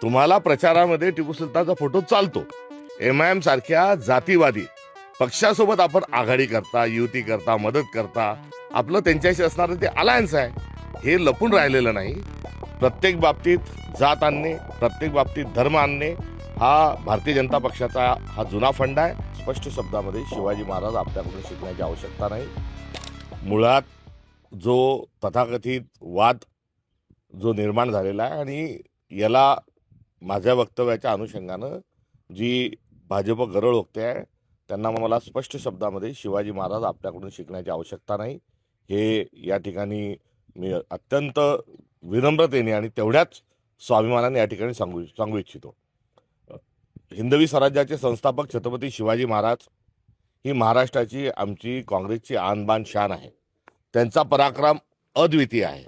तुम्हाला प्रचारामध्ये टिपू सुलतानचा फोटो चालतो. एमआयएम सारख्या जातीवादी पक्षासोबत आपण आघाडी करता, युती करता, मदत करता, आपलं त्यांच्याशी असणारं ते अलायन्स आहे. हे लपून राहिलेलं नाही. प्रत्येक बाबतीत जात आणणे, प्रत्येक बाबतीत धर्म आणणे हा भारतीय जनता पक्षाचा हा जुना फंड आहे. स्पष्ट शब्दामध्ये शिवाजी महाराज आपल्याकडून शिकण्याची आवश्यकता नाही. मुळात जो तथाकथित वाद जो निर्माण झालेला आहे आणि याला माझ्या वक्तव्याच्या अनुषंगानं जी भाजप गरळ ओकते आहे त्यांना मला स्पष्ट शब्दामध्ये शिवाजी महाराज आपल्याकडून शिकण्याची आवश्यकता नाही हे या ठिकाणी मी अत्यंत विनम्रतेने आणि तेवढ्याच स्वाभिमानाने या ठिकाणी सांगू इच्छितो. हिंदवी स्वराज्याचे संस्थापक छत्रपती शिवाजी महाराज ही महाराष्ट्राची आमची काँग्रेसची आणबाण शान आहे. त्यांचा पराक्रम अद्वितीय आहे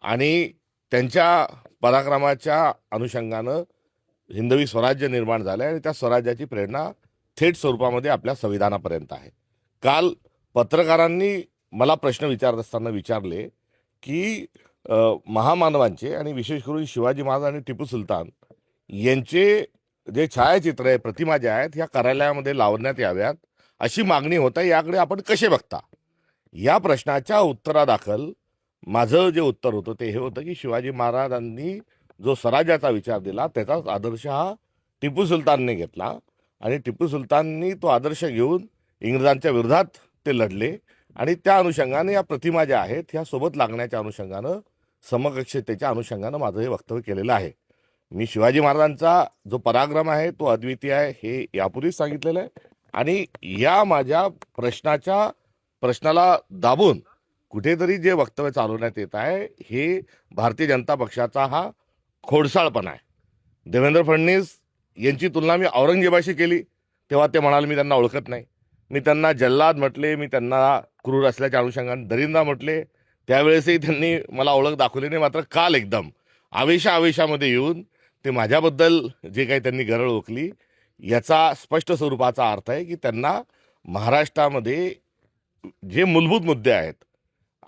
आणि त्यांच्या पराक्रमाच्या अनुषंगानं हिंदवी स्वराज्य निर्माण झालं आहे आणि त्या स्वराज्याची प्रेरणा थेट स्वरूपामध्ये आपल्या संविधानापर्यंत आहे. काल पत्रकारांनी मला प्रश्न विचारत असताना विचारले की महामानवांचे आणि विशेष करून शिवाजी महाराज आणि टिपू सुलतान यांचे जे छायाचित्र आहे, प्रतिमा ज्या आहेत ह्या कार्यालयामध्ये लावण्यात याव्यात अशी मागणी होता. याकडे आपण कसे बघता? या प्रश्नाच्या उत्तरादाखल माझं जे उत्तर होतं ते हे होतं की शिवाजी महाराजांनी जो स्वराज्याचा विचार दिला त्याचाच आदर्श हा टिपू सुलतानने घेतला आणि टिपू सुलताननी तो आदर्श घेऊन इंग्रजांच्या विरोधात ते लढले आणि त्या अनुषंगाने या प्रतिमा ज्या आहेत ह्या सोबत लागण्याच्या अनुषंगानं समकक्षतेच्या अनुषंगानं माझं हे वक्तव्य केलेलं आहे. मी शिवाजी महाराजांचा जो पराक्रम आहे तो अद्वितीय आहे हे यापूर्वीच सांगितलेलं आहे आणि या माझ्या प्रश्नाला दाबून कुठेतरी जे वक्तव्य चालवण्यात येत आहे हे भारतीय जनता पक्षाचा हा खोडसाळपणा आहे. देवेंद्र फडणवीस यांची तुलना मी औरंगजेबाशी केली तेव्हा ते म्हणाले मी त्यांना ओळखत नाही. मी त्यांना जल्लाद म्हटले, मी त्यांना क्रूर असल्याच्या अनुषंगाने दरिंदा म्हटले, त्यावेळेसही त्यांनी मला ओळख दाखवली नाही. मात्र काल एकदम आवेशामध्ये येऊन ते माझ्याबद्दल जे काही त्यांनी गरळ ओकली याचा स्पष्ट स्वरूपाचा अर्थ आहे की त्यांना महाराष्ट्रामध्ये जे मूलभूत मुद्दे आहेत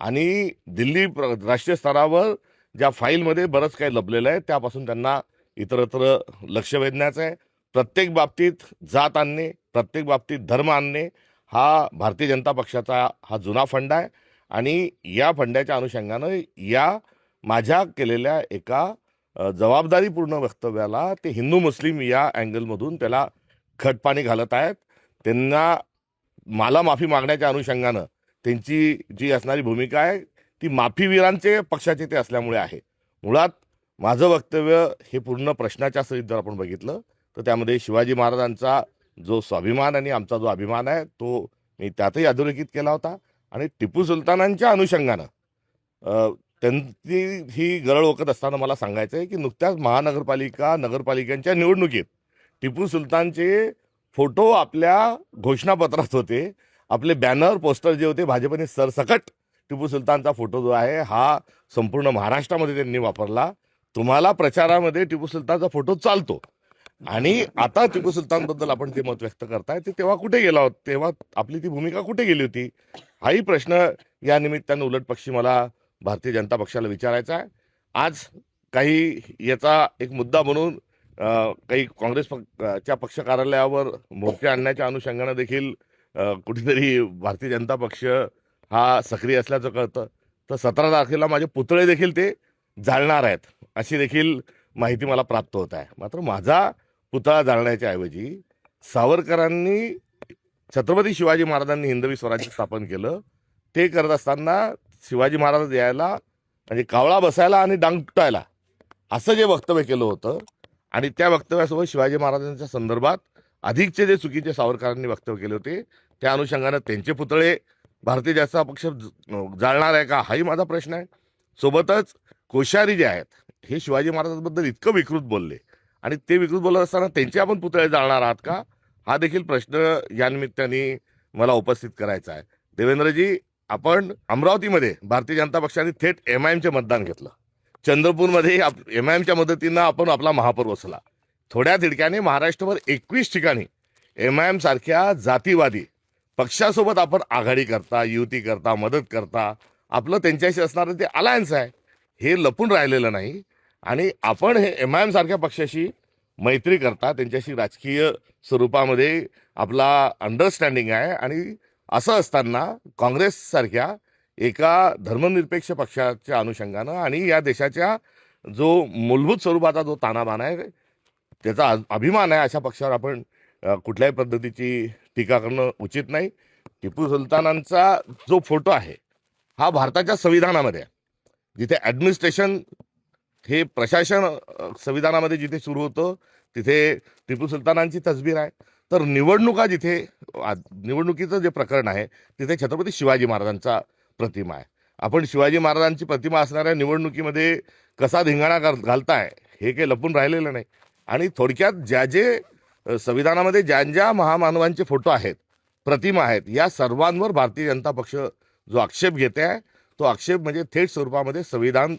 आणि दिल्ली राष्ट्रीय स्तरावर ज्या फाईलमध्ये बरंच काही लपलेलं आहे त्यापासून त्यांना इतरत्र लक्ष वेधण्याचं आहे. प्रत्येक बाबतीत जात आणणे, प्रत्येक बाबतीत धर्म आणणे हा भारतीय जनता पक्षाचा हा जुना फंड आहे आणि या फंडाच्या अनुषंगानं या माझ्या केलेल्या एका जबाबदारीपूर्ण वक्तव्याला ते हिंदू मुस्लिम या अँगलमधून त्याला खतपाणी घालत आहेत. त्यांना मला माफी मागण्याच्या अनुषंगानं त्यांची जी असणारी भूमिका आहे ती माफीवीरांचे पक्षाचे ते असल्यामुळे आहे. मुळात माझं वक्तव्य हे पूर्ण प्रश्नाच्या सहित जर आपण बघितलं तर त्यामध्ये शिवाजी महाराजांचा जो स्वाभिमान आणि आमचा जो अभिमान आहे तो मी त्यातही अधोरेखित केला होता आणि टिपू सुलतानांच्या अनुषंगानं त्यांची ही गरळ ओकत असताना मला सांगायचं आहे की नुकत्याच नगरपालिकांच्या निवडणुकीत टिपू सुलतानचे फोटो आपल्या घोषणापत्रात होते. आपले बॅनर पोस्टर जे होते भाजपने सरसकट टिपू सुलतानचा फोटो जो आहे हा संपूर्ण महाराष्ट्रामध्ये त्यांनी वापरला. तुम्हाला प्रचारामध्ये टिपू सुलतानचा फोटो चालतो आणि आता टिपू सुलतानबद्दल आपण जे मत व्यक्त करताय ते तेव्हा कुठे गेला होता, तेव्हा आपली ती भूमिका कुठे गेली होती हाही प्रश्न या निमित्तानं उलटपक्षी मला भारतीय जनता पक्षाला विचारायचा आहे. आज काही याचा एक मुद्दा म्हणून काही काँग्रेसच्या पक्ष कार्यालयावर मोर्चे आणण्याच्या अनुषंगानं देखील कुठेतरी भारतीय जनता पक्ष हा सक्रिय असल्याचं कळतं. तर 17 तारखेला माझे पुतळे देखील ते जाळणार आहेत अशी देखील माहिती मला प्राप्त होत आहे. मात्र माझा पुतळा जाळण्याच्या ऐवजी सावरकरांनी छत्रपती शिवाजी महाराजांनी हिंदवी स्वराज्य स्थापन केलं ते करत असताना शिवाजी महाराज यायला म्हणजे कावळा बसायला आणि डांग तुटायला असं जे वक्तव्य केलं होतं आणि त्या वक्तव्यासोबत शिवाजी महाराजांच्या संदर्भात अधिकचे जे चुकीचे सावरकरांनी वक्तव्य केले होते त्या अनुषंगानं त्यांचे पुतळे भारतीय जनता पक्ष जाळणार आहे का हाही माझा प्रश्न आहे. सोबतच कोश्यारी जे आहेत हे शिवाजी महाराजांबद्दल इतकं विकृत बोलले आणि ते विकृत बोलत असताना त्यांचे आपण पुतळे जाळणार आहात का हा देखील प्रश्न या निमित्ताने मला उपस्थित करायचा आहे. देवेंद्रजी, आपण अमरावतीमध्ये भारतीय जनता पक्षाने थेट एमआयएमचे मतदान घेतलं. चंद्रपूरमध्ये एमआयएमच्या मदतीनं आपण आपला महापौर बसला. थोड्या तिडक्याने महाराष्ट्रभर 21 ठिकाणी एमआयएम सारख्या जातीवादी पक्षासोबत आपण आघाडी करता, युती करता, मदत करता, आपलं त्यांच्याशी असणारं ते अलायन्स आहे. हे लपून राहिलेलं नाही आणि आपण हे MIM सारख्या पक्षाशी मैत्री करता, त्यांच्याशी राजकीय स्वरूपामध्ये आपला अंडरस्टँडिंग आहे. आणि असं असताना काँग्रेससारख्या एका धर्मनिरपेक्ष पक्षाच्या अनुषंगानं आणि या देशाच्या जो मूलभूत स्वरूपाचा जो ताणाबाणा आहे त्याचा अभिमान आहे अशा पक्षावर आपण कुठल्याही पद्धतीची टीका करणं उचित नाही. टिपू सुलतानांचा जो फोटो आहे हा भारताच्या संविधानामध्ये आहे. जिथे ॲडमिनिस्ट्रेशन हे प्रशासन संविधानामध्ये जिथे सुरू होतं तिथे टिपू सुलतानांची तसबीर आहे. तर निवडणुका जिथे निवडणुकीचं जे प्रकरण आहे तिथे छत्रपती शिवाजी महाराजांचा प्रतिमा आहे. आपण शिवाजी महाराजांची प्रतिमा असणाऱ्या निवडणुकीमध्ये कसा धिंगाणा घालताय हे काही लपून राहिलेलं नाही. आणि थोडक्यात संविधानामध्ये ज्या महामानवांचे फोटो आहेत, प्रतिमा आहेत, या सर्वांवर भारतीय जनता पक्ष जो आक्षेप घेते आहे तो आक्षेप म्हणजे थेट स्वरूपामध्ये संविधान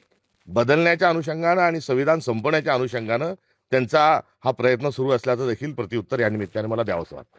बदलण्याच्या अनुषंगानं आणि संविधान संपवण्याच्या अनुषंगानं त्यांचा हा प्रयत्न सुरू असल्याचं देखील प्रत्युत्तर या निमित्ताने मला द्यावंसं वाटतं.